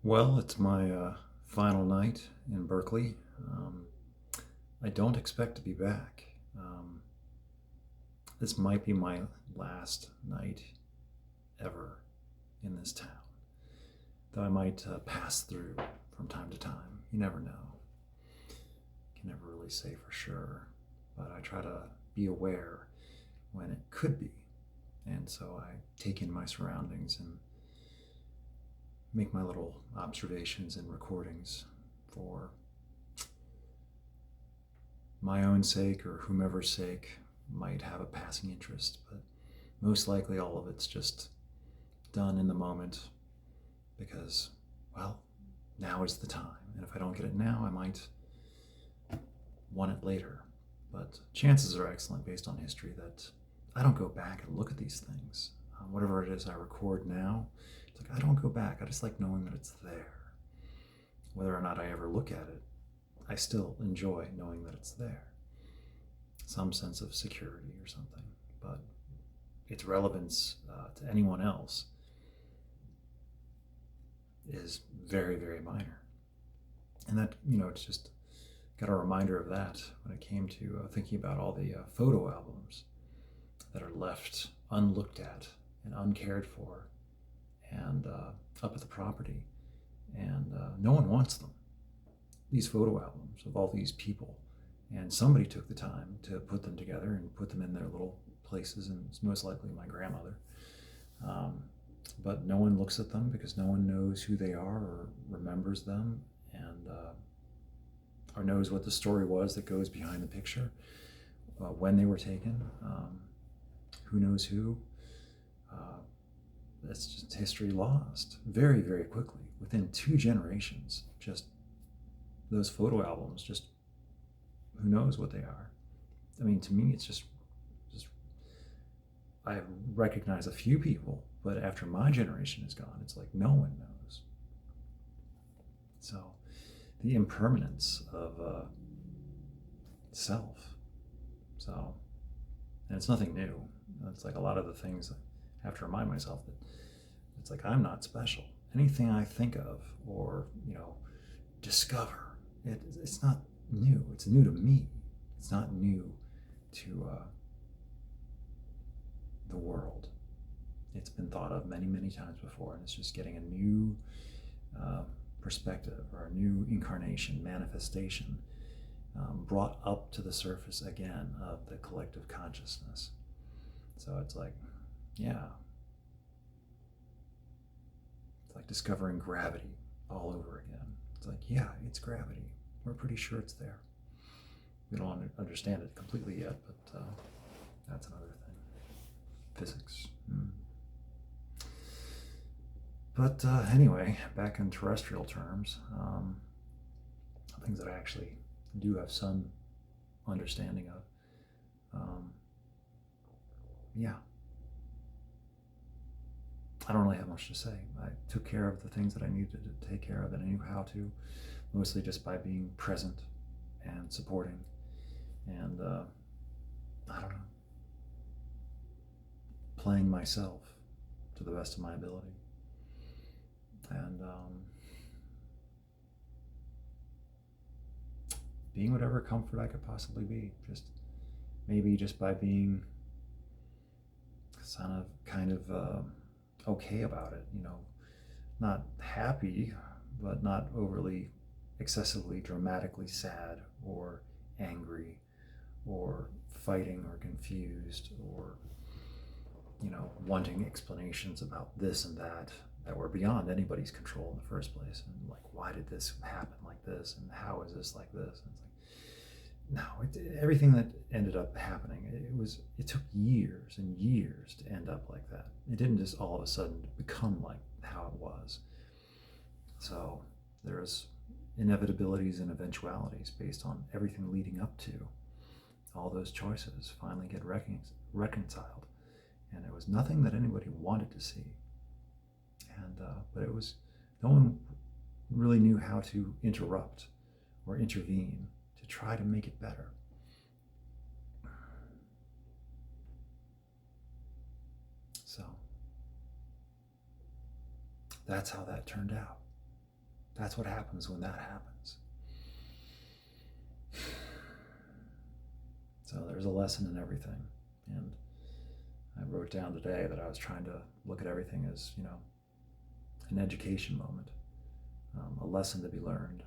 Well, it's my final night in Berkeley. Um, I don't expect to be back. This might be my last night ever in this town, though I might pass through from time to time. You never know. Can never really say for sure, but I try to be aware when it could be. And so I take in my surroundings and make my little observations and recordings for my own sake or whomever's sake might have a passing interest, but most likely all of it's just done in the moment because, well, now is the time. And if I don't get it now, I might want it later. But chances are excellent based on history that I don't go back and look at these things. Whatever it is I record now, it's like I don't go back. I just like knowing that it's there. Whether or not I ever look at it, I still enjoy knowing that it's there. Some sense of security or something. But its relevance to anyone else is very, very minor. And that, it's just got a reminder of that when it came to thinking about all the photo albums that are left unlooked at and uncared for and up at the property. And no one wants them. These photo albums of all these people. And somebody took the time to put them together and put them in their little places, and it's most likely my grandmother. But no one looks at them because no one knows who they are or remembers them, and or knows what the story was that goes behind the picture, when they were taken, who knows who. That's just history lost very, very quickly. Within 2 generations, just those photo albums, just who knows what they are. I mean, to me, it's just I recognize a few people, but after my generation is gone, it's like no one knows. So the impermanence of self. So, and it's nothing new. It's like a lot of the things I have to remind myself that it's like I'm not special. Anything I think of or discover, it's not new. It's new to me. It's not new to the world. It's been thought of many, many times before, and it's just getting a new perspective or a new incarnation, manifestation, brought up to the surface again of the collective consciousness. So it's like, yeah, it's like discovering gravity all over again. It's like, yeah, it's gravity. We're pretty sure it's there. We don't understand it completely yet, but that's another thing. Physics. But anyway, back in terrestrial terms, things that I actually do have some understanding of. Yeah, I don't really have much to say. I took care of the things that I needed to take care of, and I knew how to, mostly just by being present and supporting. And I don't know, playing myself to the best of my ability. And being whatever comfort I could possibly be. Just by being kind of okay about it, not happy, but not overly excessively dramatically sad or angry or fighting or confused or wanting explanations about this and that were beyond anybody's control in the first place. And like, why did this happen like this? And how is this like this? And it's like, no, everything that ended up happening, it took years and years to end up like that. It didn't just all of a sudden become like how it was. So there's inevitabilities and eventualities based on everything leading up to all those choices finally get reconciled. And it was nothing that anybody wanted to see. And but it was, no one really knew how to interrupt or intervene to try to make it better. So that's how that turned out. That's what happens when that happens. So there's a lesson in everything. And I wrote down today that I was trying to look at everything as, an education moment, a lesson to be learned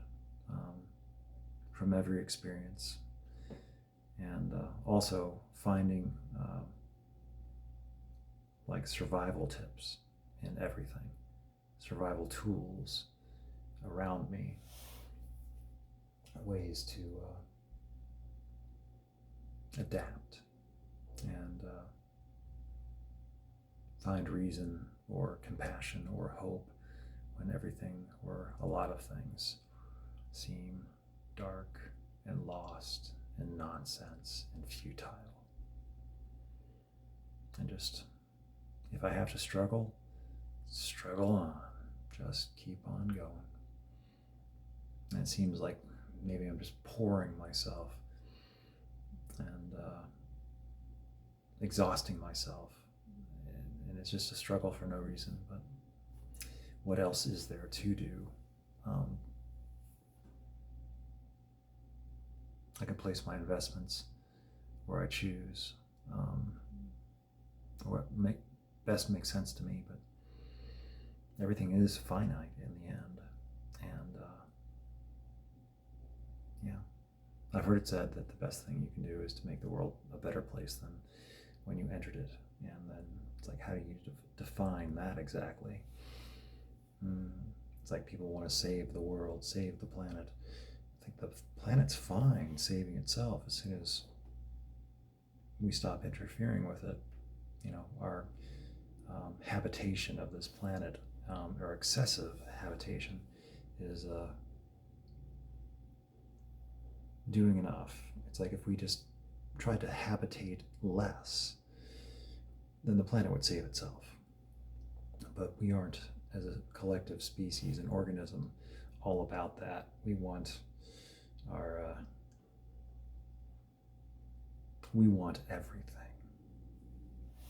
from every experience. And also finding like survival tips in everything, survival tools around me, ways to adapt and find reason or compassion or hope when everything or a lot of things seem dark and lost and nonsense and futile. And just, if I have to struggle on, just keep on going. And it seems like maybe I'm just pouring myself and exhausting myself. And it's just a struggle for no reason, but what else is there to do? I can place my investments where I choose, or what best makes sense to me, but everything is finite in the end. And I've heard it said that the best thing you can do is to make the world a better place than when you entered it. And then it's like, how do you define that exactly? It's like people want to save the world, save the planet. I think the planet's fine saving itself as soon as we stop interfering with it. Our habitation of this planet, or excessive habitation, is doing enough. It's like if we just tried to habitate less, then the planet would save itself. But we aren't, as a collective species, an organism, all about that. We want we want everything.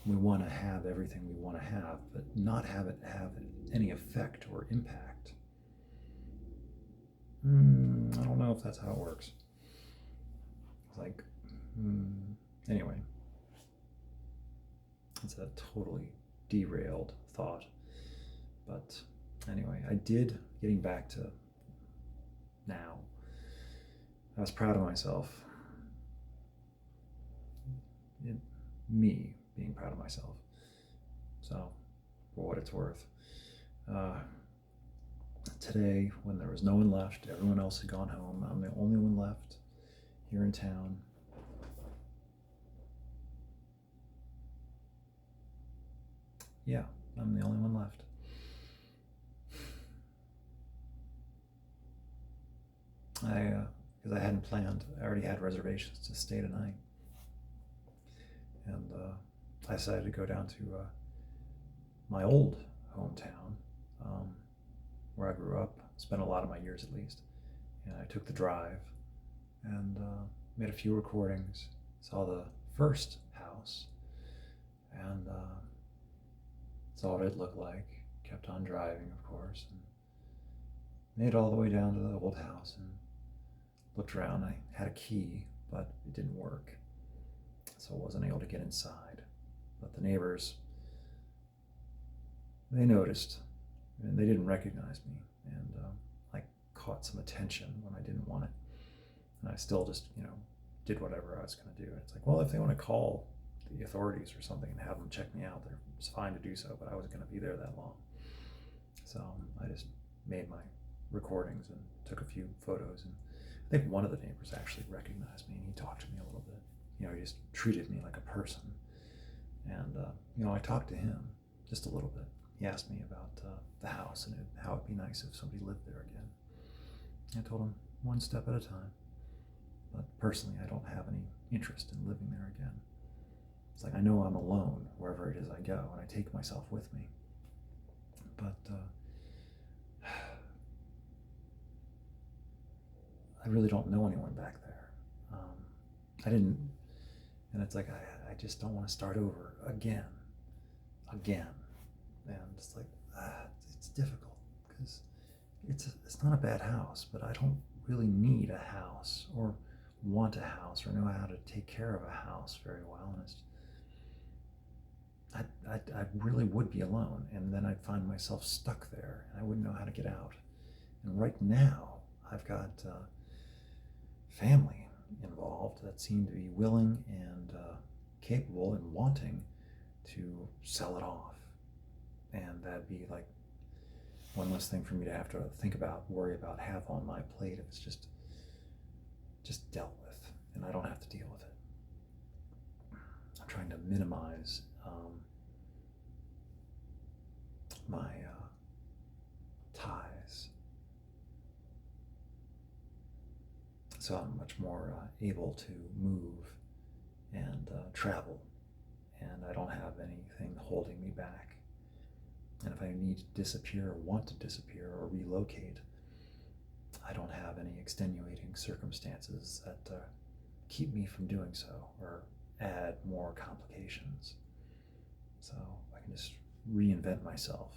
We want to have everything we want to have, but not have it have any effect or impact. I don't know if that's how it works. It's like, anyway, it's a totally derailed thought. But anyway, getting back to now, I was proud of myself. Me being proud of myself. So, for what it's worth. Today, when there was no one left, everyone else had gone home, I'm the only one left here in town. Yeah, I'm the only one left. Because I hadn't planned, I already had reservations to stay tonight. And I decided to go down to my old hometown, where I grew up, spent a lot of my years at least. And I took the drive and made a few recordings, saw the first house, and saw what it looked like, kept on driving, of course, and made it all the way down to the old house and looked around. I had a key, but it didn't work, so I wasn't able to get inside. But the neighbors, they noticed, and they didn't recognize me, and I caught some attention when I didn't want it. And I still just, did whatever I was going to do. It's like, well, if they want to call the authorities or something and have them check me out, it's fine to do so, but I wasn't going to be there that long. So I just made my recordings and took a few photos, and I think one of the neighbors actually recognized me, and he talked to me a little bit. He just treated me like a person. And, I talked to him just a little bit. He asked me about the house and how it'd be nice if somebody lived there again. I told him one step at a time. But personally, I don't have any interest in living there again. It's like I know I'm alone wherever it is I go, and I take myself with me. But I really don't know anyone back there. I didn't, and it's like I just don't want to start over again. And it's like it's difficult because it's not a bad house, but I don't really need a house or want a house or know how to take care of a house very well. And I really would be alone, and then I'd find myself stuck there, and I wouldn't know how to get out. And right now, I've got family involved that seem to be willing and capable and wanting to sell it off, and that'd be like one less thing for me to have to think about, worry about, have on my plate if it's just dealt with, and I don't have to deal with it. I'm trying to minimize my ties, so I'm much more able to move and travel, and I don't have anything holding me back. And if I need to disappear or want to disappear or relocate, I don't have any extenuating circumstances that keep me from doing so or add more complications. So I can just reinvent myself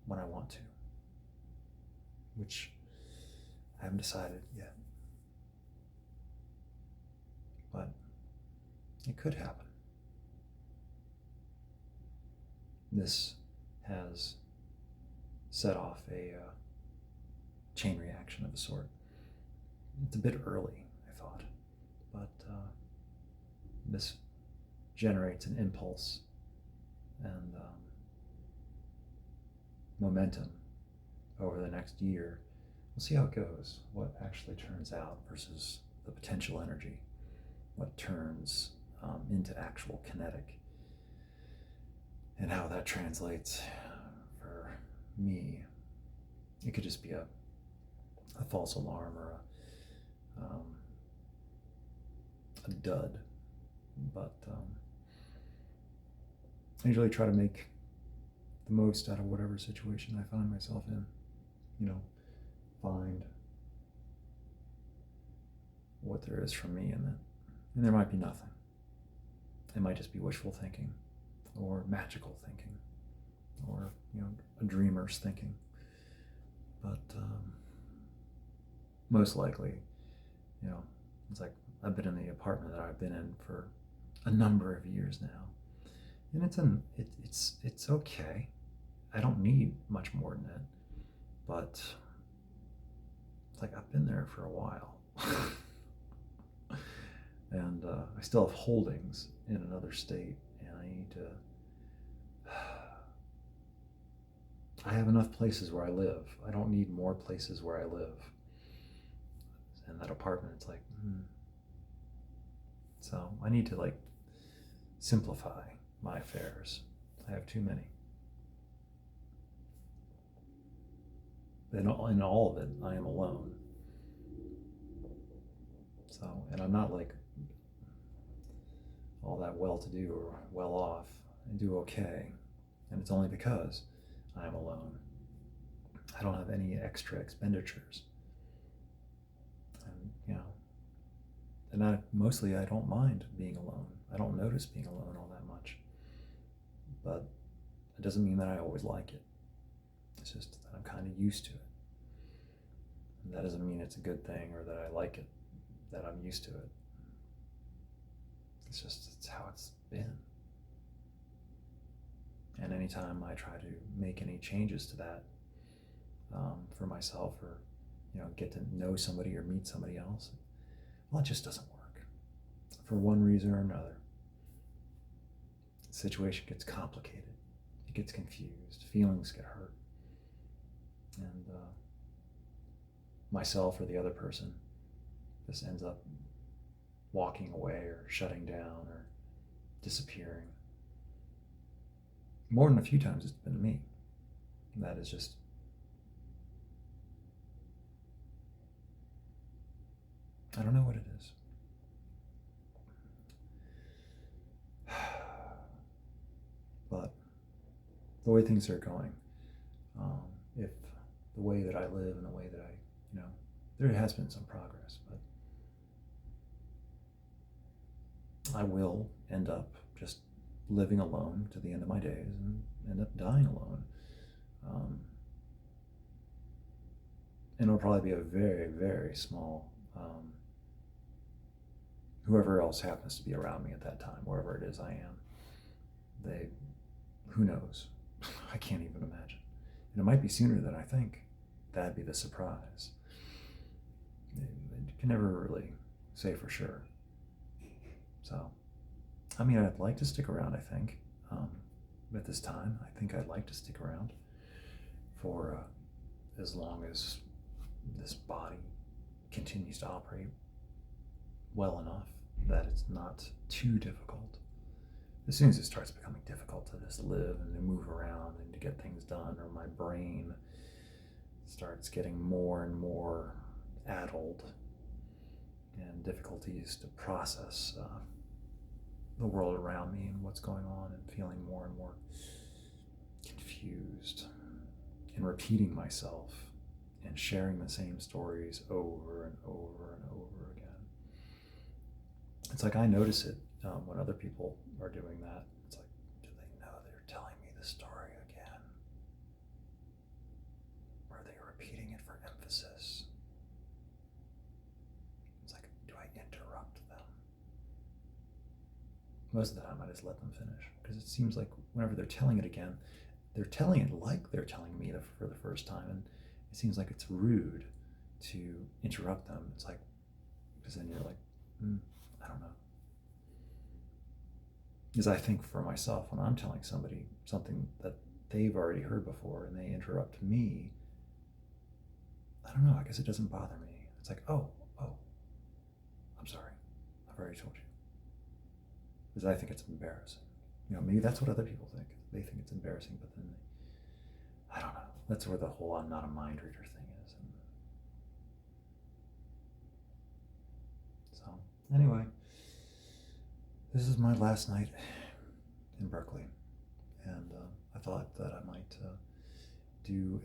when I want to, which I haven't decided yet. But it could happen. This has set off a chain reaction of a sort. It's a bit early, I thought, but this generates an impulse and momentum over the next year. We'll see how it goes, what actually turns out versus the potential energy, what turns into actual kinetic, and how that translates for me. It could just be a false alarm or a dud, but I usually try to make the most out of whatever situation I find myself in. Find what there is from me in it. And there might be nothing. It might just be wishful thinking or magical thinking or, a dreamer's thinking. But most likely, it's like I've been in the apartment that I've been in for a number of years now. And it's okay. I don't need much more than it. But it's like I've been there for a while. And I still have holdings in another state, and I need to. I have enough places where I live. I don't need more places where I live. And that apartment, it's like, So I need to simplify my affairs. I have too many. In all of it, I am alone. So, and I'm not all that well-to-do or well-off. I do okay, and it's only because I'm alone. I don't have any extra expenditures, and and mostly I don't mind being alone. I don't notice being alone all that much, but it doesn't mean that I always like it. It's just that I'm kind of used to it. And that doesn't mean it's a good thing or that I like it, that I'm used to it. It's how it's been. And anytime I try to make any changes to that for myself, or get to know somebody or meet somebody else, well, it just doesn't work for one reason or another. The situation gets complicated, it gets confused, feelings get hurt, and myself or the other person just ends up walking away or shutting down or disappearing. More than a few times it's been me. And that is just I don't know what it is. But the way things are going, if the way that I live and the way that there has been some progress, but I will end up just living alone to the end of my days and end up dying alone. and it'll probably be a very, very small, whoever else happens to be around me at that time, wherever it is I am, who knows? I can't even imagine. And it might be sooner than I think. That'd be the surprise. You can never really say for sure. So, I mean, I'd like to stick around, I think. At this time, I think I'd like to stick around for as long as this body continues to operate well enough that it's not too difficult. As soon as it starts becoming difficult to just live and to move around and to get things done, or my brain starts getting more and more addled and difficulties to process the world around me and what's going on, and feeling more and more confused and repeating myself and sharing the same stories over and over and over again. It's like I notice it when other people are doing that. It's like, do they know they're telling me the story again? Or are they repeating it for emphasis? It's like, do I interrupt them? Most of the time I just let them finish, because it seems like whenever they're telling it again, they're telling it like they're telling me for the first time, and it seems like it's rude to interrupt them. It's like, because then you're like, I don't know. Because I think for myself, when I'm telling somebody something that they've already heard before and they interrupt me, I don't know, I guess it doesn't bother me. It's like, oh, I'm sorry, I've already told you. Because I think it's embarrassing. Maybe that's what other people think. They think it's embarrassing, but then I don't know. That's where the whole I'm not a mind reader thing is. And so, anyway, this is my last night in Berkeley, and I thought that I might do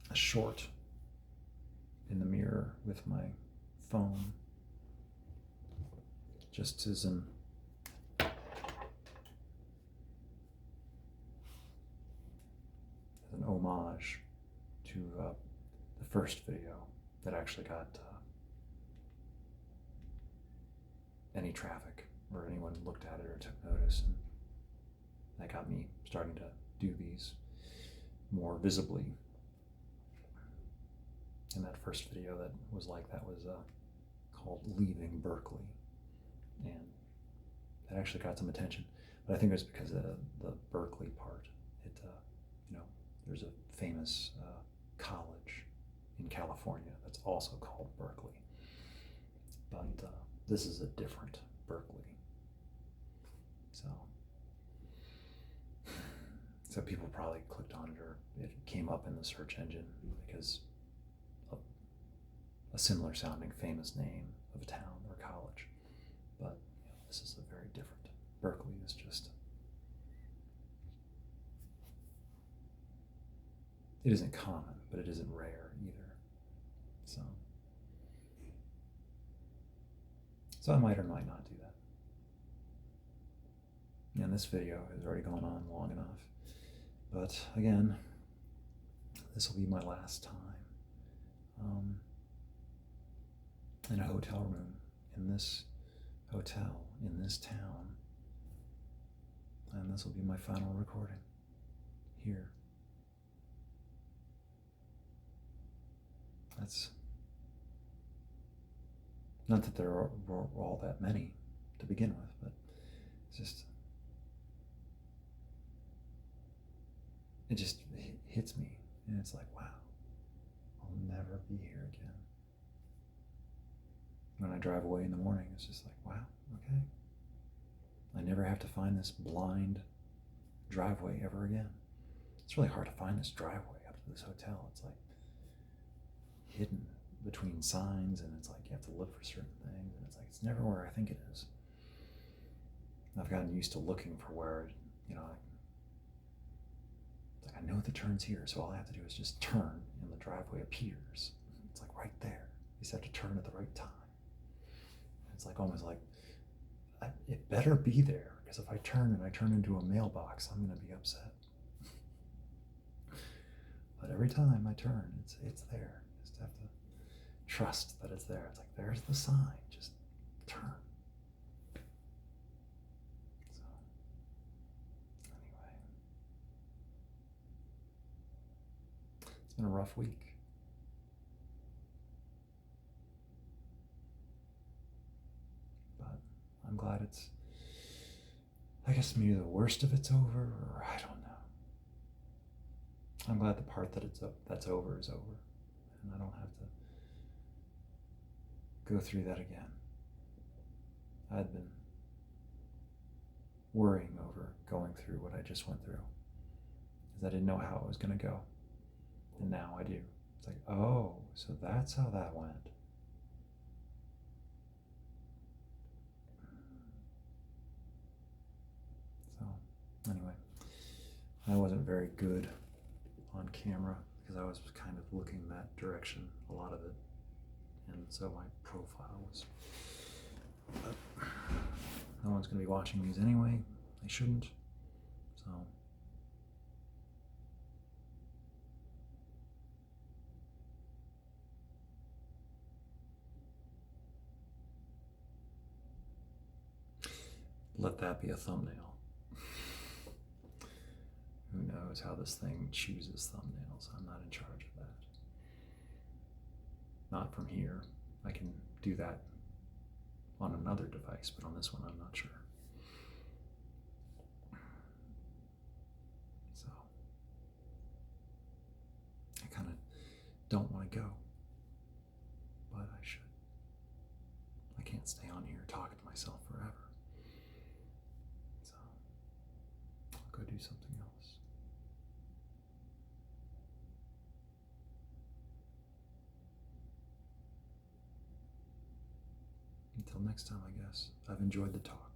a short in the mirror with my phone, just as an homage to the first video that actually got any traffic, or anyone looked at it or took notice, and that got me starting to do these more visibly. And that first video that was like that was called Leaving Berkeley, and that actually got some attention. But I think it was because of the Berkeley part. There's a famous college in California that's also called Berkeley, but this is a different Berkeley. So people probably clicked on it, or it came up in the search engine because of a similar sounding famous name of a town or college. But this is a very different. Berkeley is just, it isn't common, but it isn't rare either. So I might or might not do that. And this video has already gone on long enough. But again, this will be my last time in a hotel room, in this hotel, in this town. And this will be my final recording here. That's not that there were all that many to begin with, but it's just, it just hits me, and it's like, wow, I'll never be here again. When I drive away in the morning, it's just like, wow, okay, I never have to find this blind driveway ever again. It's really hard to find this driveway up to this hotel. It's like hidden between signs, and it's like you have to look for certain things, and it's like it's never where I think it is. I've gotten used to looking for where, like I know the turn's here, so all I have to do is just turn, and the driveway appears. It's like right there. You just have to turn at the right time. It's like almost like it better be there, because if I turn and I turn into a mailbox, I'm going to be upset. But every time I turn, it's there. Just have to trust that it's there. It's like, there's the sign. Just turn. So, anyway, it's been a rough week. But I'm glad it's, I guess maybe the worst of it's over, or I don't know. I'm glad the part that's over is over, and I don't have to go through that again. I'd been worrying over going through what I just went through, because I didn't know how it was going to go, and now I do. It's like, oh, so that's how that went. So, anyway, I wasn't very good on camera because I was kind of looking that direction, a lot of it, and so my profile was, but no one's going to be watching these anyway. They shouldn't. So let that be a thumbnail. Who knows how this thing chooses thumbnails? I'm not in charge of that. Not from here. I can do that on another device, but on this one I'm not sure. So I kind of don't want to go, but I should. I can't stay on here talking to myself forever. So I'll go do something else. Until next time, I guess. I've enjoyed the talk.